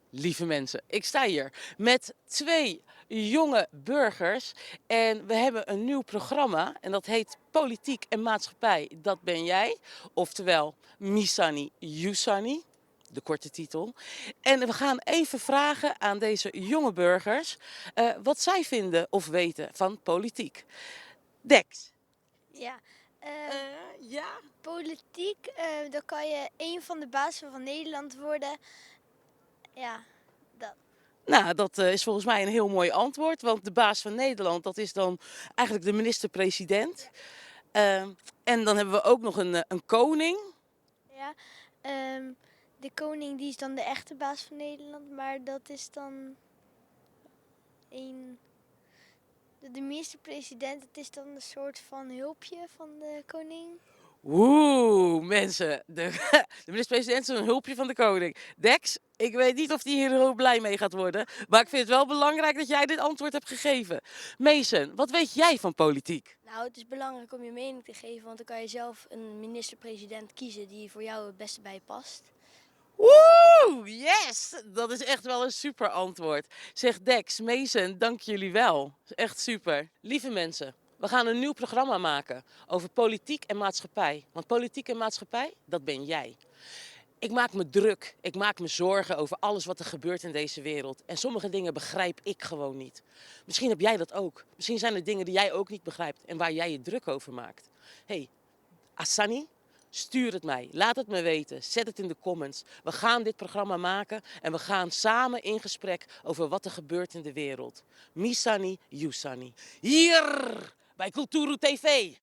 Lieve mensen, ik sta hier met twee jonge burgers en we hebben een nieuw programma en dat heet Politiek en Maatschappij, dat ben jij. Oftewel Misani Yusani, de korte titel. En we gaan even vragen aan deze jonge burgers wat zij vinden of weten van politiek. Dex. Ja, Ja? politiek, dan kan je een van de bazen van Nederland worden. Ja, dat. Nou, dat is volgens mij een heel mooi antwoord, want de baas van Nederland, dat is dan eigenlijk de minister-president. Ehm, en dan hebben we ook nog een koning. Ja, ehm, de koning die is dan de echte baas van Nederland, maar dat is dan een. De minister-president, het is dan een soort van hulpje van de koning. Oeh, mensen, de minister-president is een hulpje van de koning. Dex, ik weet niet of die hier heel blij mee gaat worden, maar ik vind het wel belangrijk dat jij dit antwoord hebt gegeven. Mason, wat weet jij van politiek? Nou, het is belangrijk om je mening te geven, want dan kan je zelf een minister-president kiezen die voor jou het beste bij je past. Woe, yes! Dat is echt wel een super antwoord. Zeg Dex, Mason, dank jullie wel. Echt super. Lieve mensen, we gaan een nieuw programma maken over politiek en maatschappij. Want politiek en maatschappij, dat ben jij. Ik maak me druk, ik maak me zorgen over alles wat er gebeurt in deze wereld. En sommige dingen begrijp ik gewoon niet. Misschien heb jij dat ook. Misschien zijn er dingen die jij ook niet begrijpt en waar jij je druk over maakt. Hey, Asani, stuur het mij. Laat het me weten. Zet het in de comments. We gaan dit programma maken en we gaan samen in gesprek over wat er gebeurt in de wereld. Misani, Yusani. Hier bij Kulturu TV.